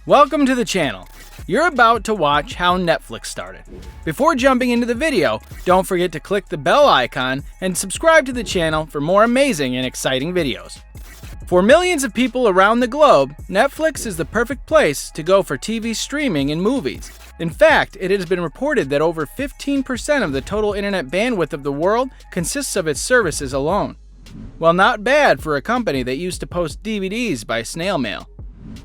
Welcome to the channel. You're about to watch how Netflix started. Before jumping into the video, don't forget to click the bell icon and subscribe to the channel for more amazing and exciting videos. For millions of people around the globe, Netflix is the perfect place to go for TV streaming and movies. In fact, it has been reported that over 15% of the total internet bandwidth of the world consists of its services alone. Well, not bad for a company that used to post DVDs by snail mail.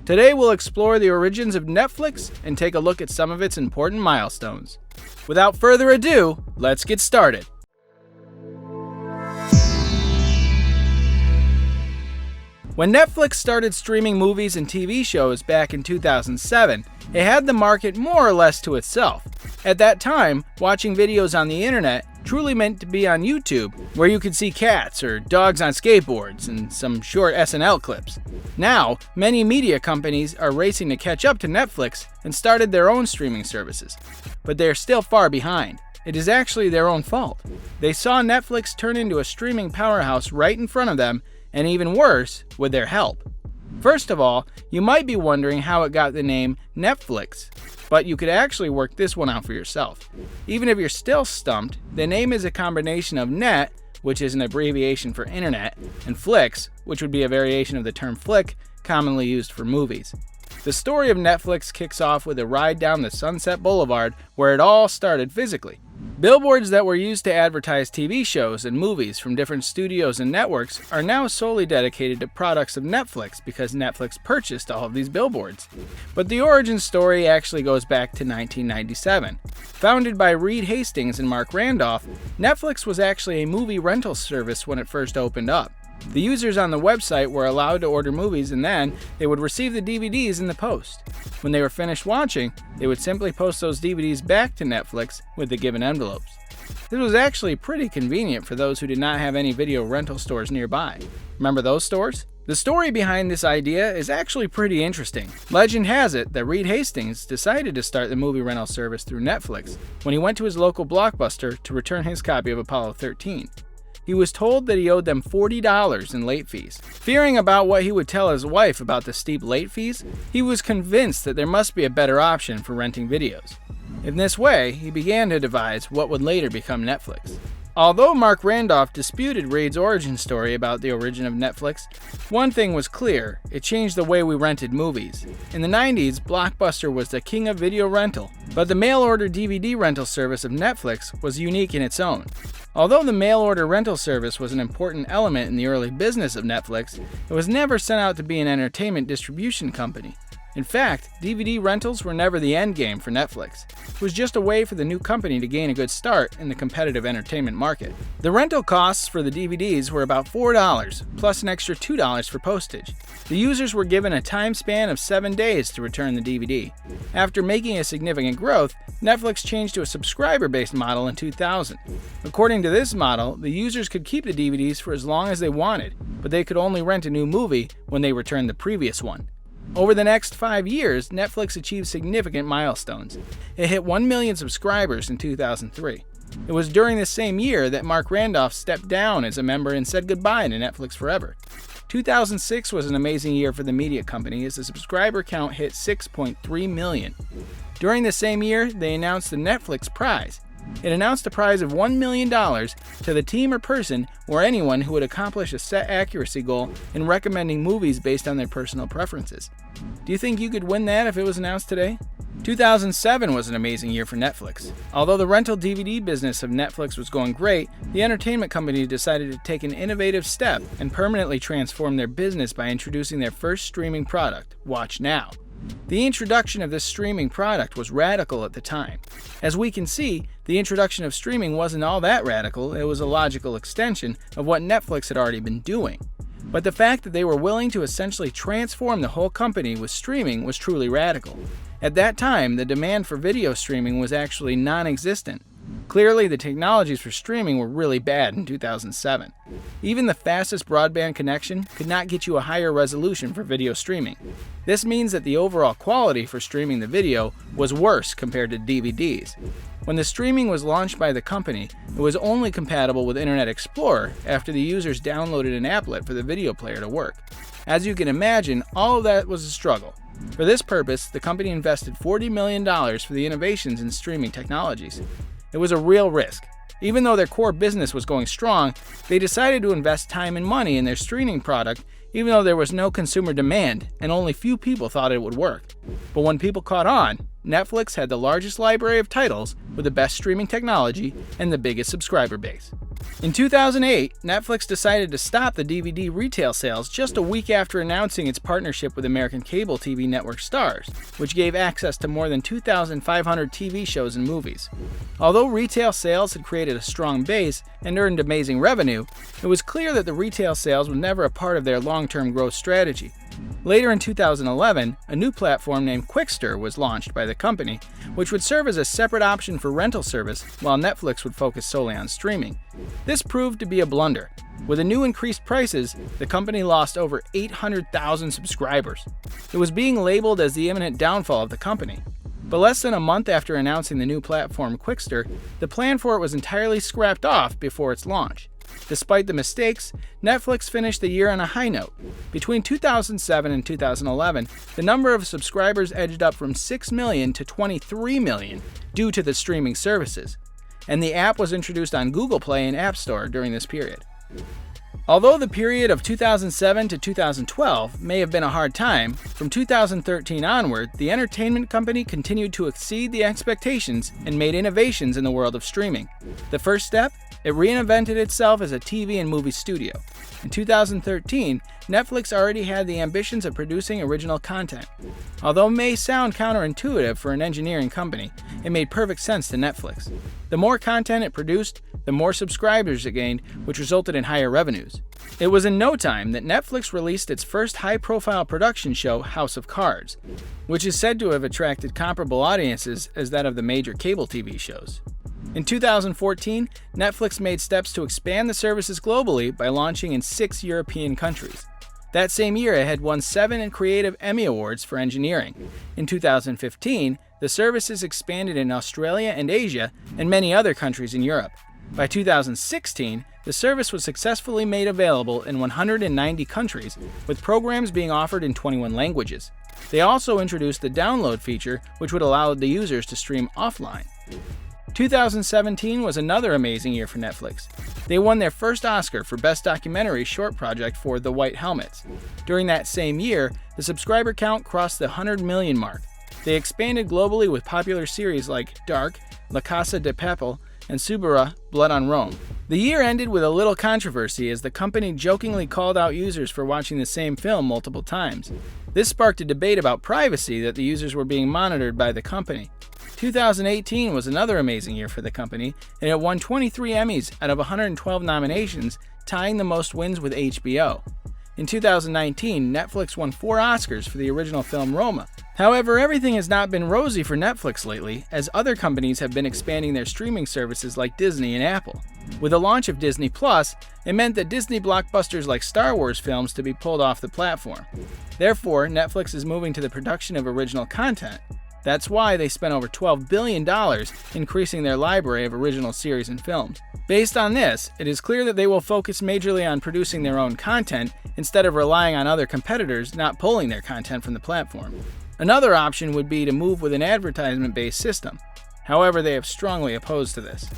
Today we'll explore the origins of Netflix and take a look at some of its important milestones. Without further ado, let's get started. When Netflix started streaming movies and TV shows back in 2007, it had the market more or less to itself. At that time, watching videos on the internet truly meant to be on YouTube, where you could see cats or dogs on skateboards and some short SNL clips. Now, many media companies are racing to catch up to Netflix and started their own streaming services. But they are still far behind. It is actually their own fault. They saw Netflix turn into a streaming powerhouse right in front of them, and even worse, with their help. First of all, you might be wondering how it got the name Netflix, but you could actually work this one out for yourself. Even if you're still stumped, the name is a combination of net, which is an abbreviation for internet, and flix, which would be a variation of the term flick, commonly used for movies. The story of Netflix kicks off with a ride down the Sunset Boulevard where it all started physically. Billboards that were used to advertise TV shows and movies from different studios and networks are now solely dedicated to products of Netflix because Netflix purchased all of these billboards. But the origin story actually goes back to 1997. Founded by Reed Hastings and Marc Randolph, Netflix was actually a movie rental service when it first opened up. The users on the website were allowed to order movies and then they would receive the DVDs in the post. When they were finished watching, they would simply post those DVDs back to Netflix with the given envelopes. This was actually pretty convenient for those who did not have any video rental stores nearby. Remember those stores? The story behind this idea is actually pretty interesting. Legend has it that Reed Hastings decided to start the movie rental service through Netflix when he went to his local Blockbuster to return his copy of Apollo 13. He was told that he owed them $40 in late fees. Fearing about what he would tell his wife about the steep late fees, he was convinced that there must be a better option for renting videos. In this way, he began to devise what would later become Netflix. Although Marc Randolph disputed Reed's origin story about the origin of Netflix, one thing was clear: it changed the way we rented movies. In the 90s, Blockbuster was the king of video rental, but the mail-order DVD rental service of Netflix was unique in its own. Although the mail-order rental service was an important element in the early business of Netflix, it was never set out to be an entertainment distribution company. In fact, DVD rentals were never the end game for Netflix. It was just a way for the new company to gain a good start in the competitive entertainment market. The rental costs for the DVDs were about $4, plus an extra $2 for postage. The users were given a time span of 7 days to return the DVD. After making a significant growth, Netflix changed to a subscriber-based model in 2000. According to this model, the users could keep the DVDs for as long as they wanted, but they could only rent a new movie when they returned the previous one. Over the next 5 years, Netflix achieved significant milestones. It hit 1 million subscribers in 2003. It was during this same year that Marc Randolph stepped down as a member and said goodbye to Netflix forever. 2006 was an amazing year for the media company as the subscriber count hit 6.3 million. During the same year, they announced the Netflix Prize. It announced a prize of $1 million to the team or person or anyone who would accomplish a set accuracy goal in recommending movies based on their personal preferences. Do you think you could win that if it was announced today? 2007 was an amazing year for Netflix. Although the rental DVD business of Netflix was going great, the entertainment company decided to take an innovative step and permanently transform their business by introducing their first streaming product, Watch Now. The introduction of this streaming product was radical at the time. As we can see, the introduction of streaming wasn't all that radical, it was a logical extension of what Netflix had already been doing. But the fact that they were willing to essentially transform the whole company with streaming was truly radical. At that time, the demand for video streaming was actually non-existent. Clearly, the technologies for streaming were really bad in 2007. Even the fastest broadband connection could not get you a higher resolution for video streaming. This means that the overall quality for streaming the video was worse compared to DVDs. When the streaming was launched by the company, it was only compatible with Internet Explorer after the users downloaded an applet for the video player to work. As you can imagine, all of that was a struggle. For this purpose, the company invested $40 million for the innovations in streaming technologies. It was a real risk. Even though their core business was going strong, they decided to invest time and money in their streaming product, even though there was no consumer demand and only few people thought it would work. But when people caught on, Netflix had the largest library of titles with the best streaming technology and the biggest subscriber base. In 2008, Netflix decided to stop the DVD retail sales just a week after announcing its partnership with American cable TV network Starz, which gave access to more than 2,500 TV shows and movies. Although retail sales had created a strong base and earned amazing revenue, it was clear that the retail sales were never a part of their long-term growth strategy. Later in 2011, a new platform named Qwikster was launched by the company, which would serve as a separate option for rental service while Netflix would focus solely on streaming. This proved to be a blunder. With the new increased prices, the company lost over 800,000 subscribers. It was being labeled as the imminent downfall of the company. But less than a month after announcing the new platform Qwikster, the plan for it was entirely scrapped off before its launch. Despite the mistakes, Netflix finished the year on a high note. Between 2007 and 2011, the number of subscribers edged up from 6 million to 23 million due to the streaming services, and the app was introduced on Google Play and App Store during this period. Although the period of 2007 to 2012 may have been a hard time, from 2013 onward, the entertainment company continued to exceed the expectations and made innovations in the world of streaming. The first step? It reinvented itself as a TV and movie studio. In 2013, Netflix already had the ambitions of producing original content. Although it may sound counterintuitive for an engineering company, it made perfect sense to Netflix. The more content it produced, the more subscribers it gained, which resulted in higher revenues. It was in no time that Netflix released its first high-profile production show, House of Cards, which is said to have attracted comparable audiences as that of the major cable TV shows. In 2014, Netflix made steps to expand the services globally by launching in 6 European countries. That same year, it had won 7 Creative Emmy Awards for engineering. In 2015, the services expanded in Australia and Asia and many other countries in Europe. By 2016, the service was successfully made available in 190 countries, with programs being offered in 21 languages. They also introduced the download feature, which would allow the users to stream offline. 2017 was another amazing year for Netflix. They won their first Oscar for Best Documentary Short Project for The White Helmets. During that same year, the subscriber count crossed the 100 million mark. They expanded globally with popular series like Dark, La Casa de Papel, and Suburra, Blood on Rome. The year ended with a little controversy as the company jokingly called out users for watching the same film multiple times. This sparked a debate about privacy that the users were being monitored by the company. 2018 was another amazing year for the company, and it won 23 Emmys out of 112 nominations, tying the most wins with HBO. In 2019, Netflix won 4 Oscars for the original film Roma. However, everything has not been rosy for Netflix lately, as other companies have been expanding their streaming services like Disney and Apple. With the launch of Disney+, it meant that Disney blockbusters like Star Wars films to be pulled off the platform. Therefore, Netflix is moving to the production of original content. That's why they spent over $12 billion increasing their library of original series and films. Based on this, it is clear that they will focus majorly on producing their own content instead of relying on other competitors not pulling their content from the platform. Another option would be to move with an advertisement-based system. However, they have strongly opposed to this.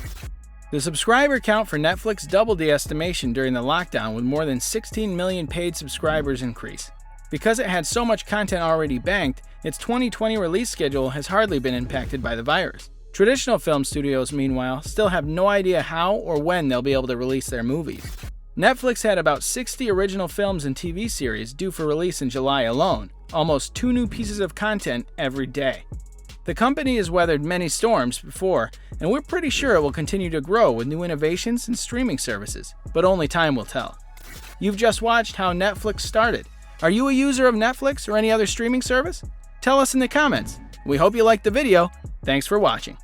The subscriber count for Netflix doubled the estimation during the lockdown, with more than 16 million paid subscribers increase. Because it had so much content already banked, its 2020 release schedule has hardly been impacted by the virus. Traditional film studios, meanwhile, still have no idea how or when they'll be able to release their movies. Netflix had about 60 original films and TV series due for release in July alone, almost 2 new pieces of content every day. The company has weathered many storms before, and we're pretty sure it will continue to grow with new innovations and streaming services, but only time will tell. You've just watched how Netflix started. Are you a user of Netflix or any other streaming service? Tell us in the comments. We hope you liked the video. Thanks for watching.